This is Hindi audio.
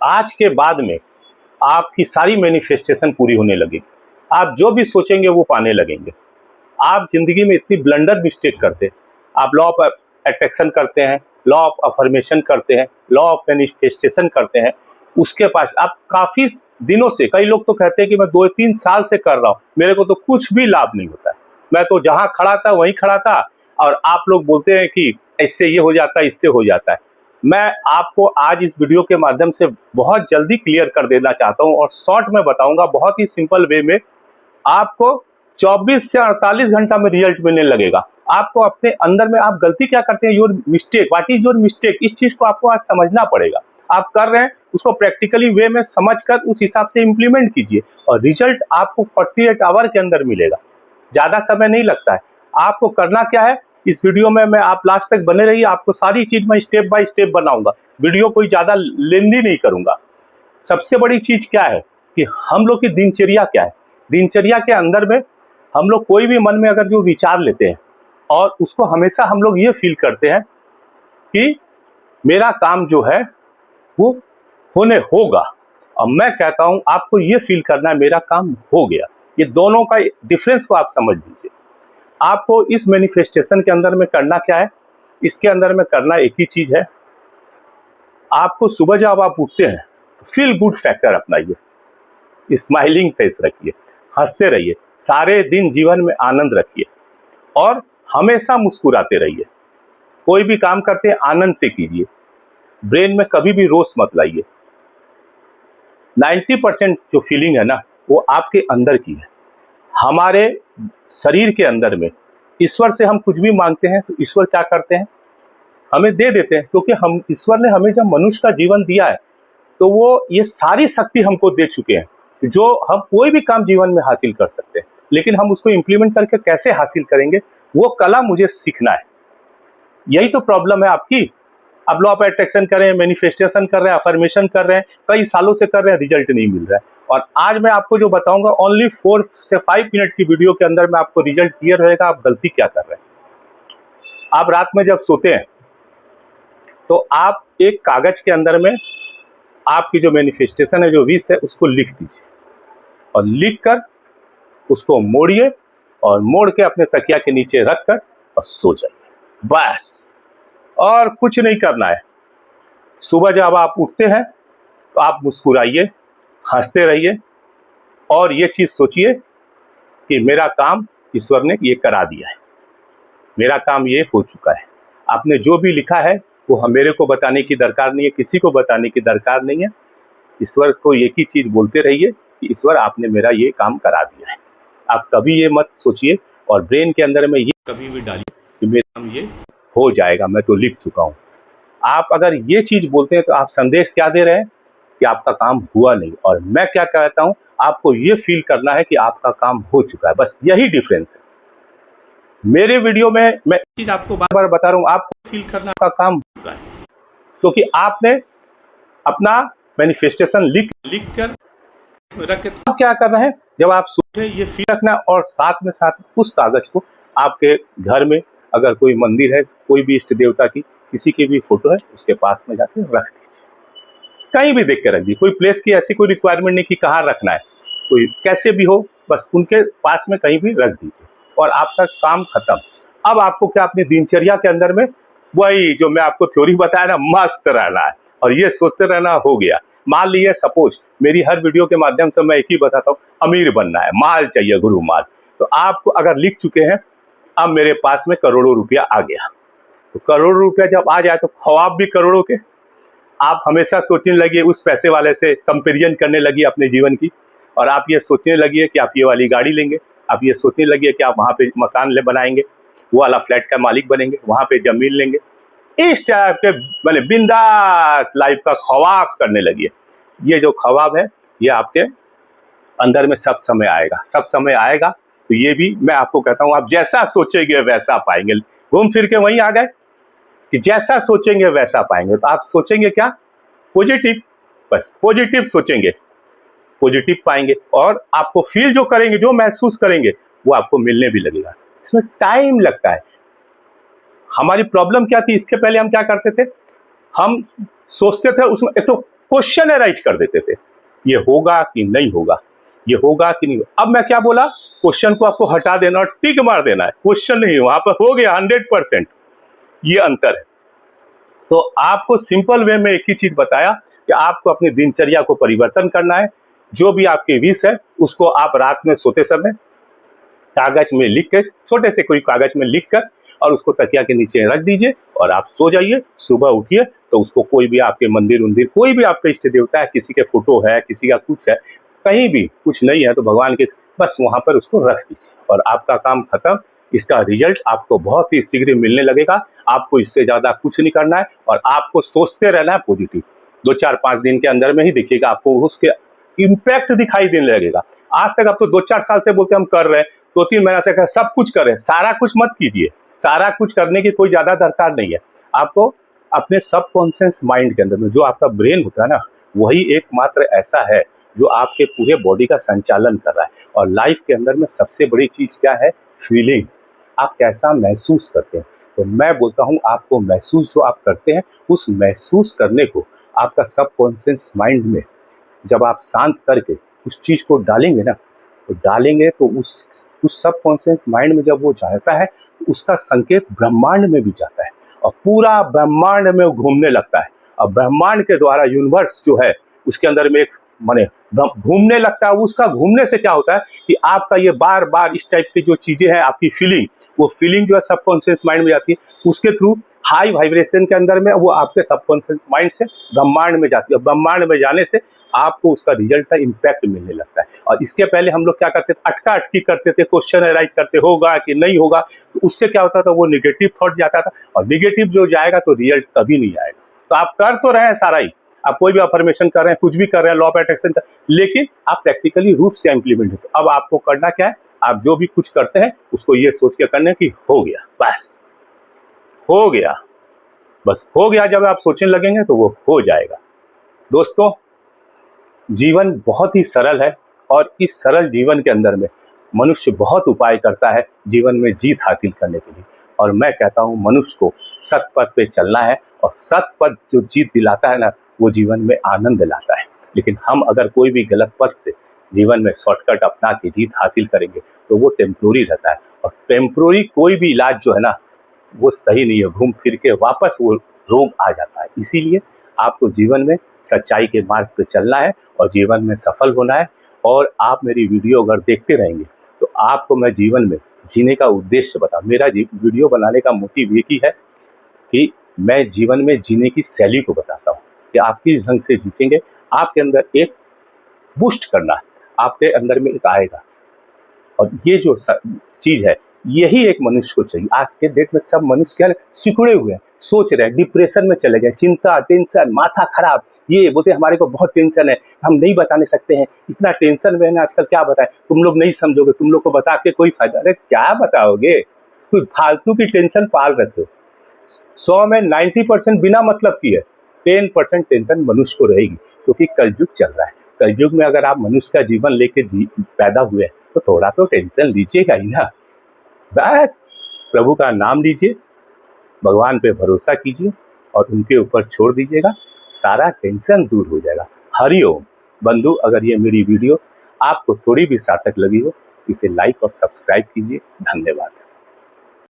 आज के बाद में आपकी सारी मैनिफेस्टेशन पूरी होने लगेगी। आप जो भी सोचेंगे वो पाने लगेंगे। आप जिंदगी में इतनी ब्लंडर मिस्टेक करते हैं। आप लॉ ऑफ अट्रैक्शन करते हैं, लॉ ऑफ अफर्मेशन करते हैं, लॉ ऑफ मैनिफेस्टेशन करते हैं। उसके पास आप काफी दिनों से, कई लोग तो कहते हैं कि मैं 2-3 साल से कर रहा हूं, मेरे को तो कुछ भी लाभ नहीं होता है। मैं तो जहां खड़ा था वहीं खड़ा था, और आप लोग बोलते हैं कि इससे ये हो जाता है, इससे हो जाता है। मैं आपको आज इस वीडियो के माध्यम से बहुत जल्दी क्लियर कर देना चाहता हूं, और शॉर्ट में बताऊंगा बहुत ही सिंपल वे में। आपको 24 से 48 घंटा में रिजल्ट मिलने लगेगा। आपको अपने अंदर में आप गलती क्या करते हैं, your mistake, what is your mistake, इस चीज को आपको आज समझना पड़ेगा। आप कर रहे हैं उसको प्रैक्टिकली वे में समझकर उस हिसाब से इंप्लीमेंट कीजिए, और रिजल्ट आपको 48 आवर के अंदर मिलेगा। ज्यादा समय नहीं लगता है। आपको करना क्या है, इस वीडियो में मैं आप लास्ट तक बने रहिए, आपको सारी चीज मैं स्टेप बाय स्टेप बनाऊंगा। वीडियो कोई ज्यादा लेंदी नहीं करूंगा। सबसे बड़ी चीज क्या है कि हम लोग की दिनचर्या क्या है। दिनचर्या के अंदर में हम लोग कोई भी मन में अगर जो विचार लेते हैं, और उसको हमेशा हम लोग ये फील करते हैं कि मेरा काम जो है वो होने होगा, और मैं कहता हूं आपको ये फील करना है मेरा काम हो गया। ये दोनों का डिफरेंस को आप समझ लीजिए। आपको इस मैनिफेस्टेशन के अंदर में करना क्या है, इसके अंदर में करना एक ही चीज है। आपको सुबह जब आप उठते हैं फील गुड फैक्टर अपनाइए, स्माइलिंग फेस रखिए, हंसते रहिए, सारे दिन जीवन में आनंद रखिए, और हमेशा मुस्कुराते रहिए। कोई भी काम करते हैं आनंद से कीजिए, ब्रेन में कभी भी रोष मत लाइए। 90% जो फीलिंग है ना वो आपके अंदर की है। हमारे शरीर के अंदर में ईश्वर से हम कुछ भी मांगते हैं तो ईश्वर क्या करते हैं, हमें दे देते हैं। क्योंकि हम, ईश्वर ने हमें जब मनुष्य का जीवन दिया है तो वो ये सारी शक्ति हमको दे चुके हैं जो हम कोई भी काम जीवन में हासिल कर सकते हैं। लेकिन हम उसको इम्प्लीमेंट करके कैसे हासिल करेंगे, वो कला मुझे सीखना है। यही तो प्रॉब्लम है आपकी। आप लॉ ऑफ अट्रैक्शन कर रहे हैं, मैनिफेस्टेशन कर रहे हैं, अफर्मेशन कर रहे हैं, कई सालों से कर रहे हैं, रिजल्ट नहीं मिल रहा है। और आज मैं आपको जो बताऊंगा ओनली 4 से 5 मिनट की वीडियो के अंदर में आपको रिजल्ट क्लियर रहेगा आप गलती क्या कर रहे हैं। आप रात में जब सोते हैं तो आप एक कागज के अंदर में आपकी जो मैनिफेस्टेशन है, जो विश है, उसको लिख दीजिए, और लिख कर उसको मोड़िए, और मोड़ के अपने तकिया के नीचे रख कर और सो जाइए, बस। और कुछ नहीं करना है। सुबह जब आप उठते हैं तो आप मुस्कुराइए, हंसते रहिए, और ये चीज सोचिए कि मेरा काम ईश्वर ने ये करा दिया है, मेरा काम ये हो चुका है। आपने जो भी लिखा है वो मेरे को बताने की दरकार नहीं है, किसी को बताने की दरकार नहीं है। ईश्वर को एक ही चीज बोलते रहिए कि ईश्वर आपने मेरा ये काम करा दिया है। आप कभी ये मत सोचिए, और ब्रेन के अंदर में ये कभी भी डालिए कि मेरा काम ये हो जाएगा, मैं तो लिख चुका हूं। आप अगर ये चीज बोलते हैं तो आप संदेश क्या दे रहे हैं कि आपका काम हुआ नहीं। और मैं क्या कहता हूं, आपको ये फील करना है कि आपका काम हो चुका है। बस यही डिफरेंस है। मेरे वीडियो में मैं चीज आपको बार बार बता रहा हूं, आपको फील करना आपका काम हो चुका है, क्योंकि आपने अपना मैनिफेस्टेशन लिख कर रख के। अब क्या कर रहे हैं, जब आप सोचे ये फील रखना, और साथ में साथ उस कागज को आपके घर में अगर कोई मंदिर है, कोई भी इष्ट देवता की किसी की भी फोटो है, उसके पास में जाके रख दीजिए। कहीं भी देख के रख दीजिए। कोई प्लेस की ऐसी कोई रिक्वायरमेंट नहीं कि कहाँ रखना है, कोई कैसे भी हो, बस उनके पास में कहीं भी रख दीजिए, और आपका काम खत्म। अब आपको क्या अपनी दिनचर्या के अंदर में वही जो मैं आपको थ्योरी बताया ना, मस्त रहना है और ये सोचते रहना हो गया। मान लीजिए सपोज मेरी हर वीडियो के माध्यम से मैं एक ही बताता हूँ, अमीर बनना है, माल चाहिए, गुरु माल। तो आपको अगर लिख चुके हैं अब मेरे पास में करोड़ों रुपया आ गया, तो करोड़ों रुपया जब आ जाए तो ख्वाब भी करोड़ों के। आप हमेशा सोचने लगिए, उस पैसे वाले से कंपेरिजन करने लगिए अपने जीवन की, और आप ये सोचने लगिए कि आप ये वाली गाड़ी लेंगे, आप ये सोचने लगिए कि आप वहाँ पे मकान ले बनाएंगे, वो वाला फ्लैट का मालिक बनेंगे, वहाँ पे जमीन लेंगे। इस टाइप के मैंने बिंदास लाइफ का ख्वाब करने लगिए। ये जो ख्वाब है ये आपके अंदर में सब समय आएगा, सब समय आएगा। तो ये भी मैं आपको कहता हूँ, आप जैसा सोचेंगे वैसा पाएंगे। घूम फिर के वहीं आ गए कि जैसा सोचेंगे वैसा पाएंगे। तो आप सोचेंगे क्या, पॉजिटिव, बस पॉजिटिव सोचेंगे, पॉजिटिव पाएंगे, और आपको फील जो करेंगे, जो महसूस करेंगे, वो आपको मिलने भी लगेगा। इसमें टाइम लगता है। हमारी प्रॉब्लम क्या थी, इसके पहले हम क्या करते थे, हम सोचते थे उसमें एक तो क्वेश्चन अराइज कर देते थे, ये होगा कि नहीं होगा, ये होगा कि नहीं होगा। अब मैं क्या बोला, क्वेश्चन को आपको हटा देना और टिक मार देना है, क्वेश्चन नहीं, वहां पर हो गया 100%। ये अंतर है। तो आपको सिंपल वे में एक ही चीज बताया कि आपको अपनी दिनचर्या को परिवर्तन करना है। जो भी आपकी विश है उसको आप रात में सोते समय कागज में लिख कर, छोटे से कोई कागज में लिख कर, और उसको तकिया के नीचे रख दीजिए और आप सो जाइए। सुबह उठिए तो उसको कोई भी आपके मंदिर उंदिर, कोई भी आपका इष्ट देवता है, किसी के फोटो है, किसी का कुछ है, कहीं भी कुछ नहीं है तो भगवान के बस वहां पर उसको रख दीजिए और आपका काम खत्म। इसका रिजल्ट आपको बहुत ही शीघ्र मिलने लगेगा। आपको इससे ज्यादा कुछ नहीं करना है और आपको सोचते रहना है पॉजिटिव। 2-4-5 दिन के अंदर में ही देखिएगा आपको उसके इम्पैक्ट दिखाई देने लगेगा। आज तक आप तो 2-4 साल से बोलते हम कर रहे हैं, 2-3 महीना से सब कुछ कर रहे हैं। सारा कुछ मत कीजिए, सारा कुछ करने की कोई ज्यादा दरकार नहीं है। आपको अपने सबकॉन्शियस माइंड के अंदर में जो आपका ब्रेन होता है ना, वही एकमात्र ऐसा है जो आपके पूरे बॉडी का संचालन कर रहा है। और लाइफ के अंदर में सबसे बड़ी चीज क्या है, फीलिंग। आप कैसा महसूस करते हैं। तो मैं बोलता हूं आपको महसूस जो आप करते हैं, उस महसूस करने को आपका सबकॉन्शियस माइंड में जब आप शांत करके उस चीज को डालेंगे ना, तो डालेंगे तो उस सबकॉन्शियस माइंड में जब वो जाता है तो उसका संकेत ब्रह्मांड में भी जाता है और पूरा ब्रह्मांड में वो घूमने लगता है। और ब्रह्मांड के द्वारा यूनिवर्स जो है उसके अंदर में एक माने घूमने लगता है। उसका घूमने से क्या होता है कि आपका ये बार बार इस टाइप की जो चीजें हैं, आपकी फीलिंग, वो फीलिंग जो है सबकॉन्शियस माइंड में जाती है। उसके थ्रू हाई वाइब्रेशन के अंदर में वो आपके सबकॉन्शियस माइंड से ब्रह्मांड में जाती है। ब्रह्मांड में जाने से आपको उसका रिजल्ट का इम्पैक्ट मिलने लगता है। और इसके पहले हम लोग क्या करते थे, अटका अटकी करते थे, क्वेश्चन अराइज करते होगा कि नहीं होगा। तो उससे क्या होता था, वो निगेटिव थॉट जाता था और निगेटिव जो जाएगा तो रिजल्ट कभी नहीं आएगा। तो आप कर तो रहे हैं सारा ही, आप कोई भी अफर्मेशन कर रहे हैं, कुछ भी कर रहे हैं, लॉ ऑफ अट्रैक्शन कर, लेकिन आप प्रैक्टिकली रूप से इंप्लीमेंट होते। अब आपको करना क्या है, आप जो भी कुछ करते हैं उसको ये सोच के करना कि हो गया, बस हो गया, बस हो गया। जब आप सोचने लगेंगे तो वो हो जाएगा। दोस्तों, जीवन बहुत ही सरल है और इस सरल जीवन के अंदर में मनुष्य बहुत उपाय करता है जीवन में जीत हासिल करने के लिए। और मैं कहता हूं मनुष्य को सत पथ पे चलना है और सत पथ जो जीत दिलाता है ना, वो जीवन में आनंद लाता है। लेकिन हम अगर कोई भी गलत पथ से जीवन में शॉर्टकट अपना के जीत हासिल करेंगे तो वो टेम्प्रोरी रहता है। और टेम्प्रोरी कोई भी इलाज जो है ना, वो सही नहीं है, घूम फिर के वापस वो रोग आ जाता है। इसीलिए आपको जीवन में सच्चाई के मार्ग पे चलना है और जीवन में सफल होना है। और आप मेरी वीडियो अगर देखते रहेंगे तो आपको मैं जीवन में जीने का उद्देश्य बता, मेरा वीडियो बनाने का मोटिव ये ही है कि मैं जीवन में जीने की शैली को बताता हूँ कि आप किस ढंग से जीतेंगे। आपके अंदर एक बूस्ट करना है, आपके अंदर में एक आएगा। और ये जो चीज है, यही एक मनुष्य को चाहिए। आज के डेट में सब मनुष्य क्या सिकुड़े हुए हैं, सोच रहे हैं, डिप्रेशन में चले गए, चिंता, टेंशन, माथा खराब, ये बोलते हमारे को बहुत टेंशन है, हम नहीं बताने सकते हैं, इतना टेंशन में है आजकल, क्या बताएं, तुम लोग नहीं समझोगे, तुम लोग को बता के कोई फायदा। अरे क्या बताओगे, कोई फालतू की टेंशन पाल रखे हो। 100 में 90% बिना मतलब की है, 10% टेंशन मनुष्य को रहेगी, क्योंकि कलयुग चल रहा है। कलयुग में अगर आप मनुष्य का जीवन लेके पैदा हुए तो थोड़ा तो टेंशन लीजिएगा ही ना। बस प्रभु का नाम लीजिए, भगवान पे भरोसा कीजिए और उनके ऊपर छोड़ दीजिएगा, सारा टेंशन दूर हो जाएगा। हरिओम। बंधु, अगर ये मेरी वीडियो आपको थोड़ी भी सार्थक लगी हो, इसे लाइक और सब्सक्राइब कीजिए। धन्यवाद।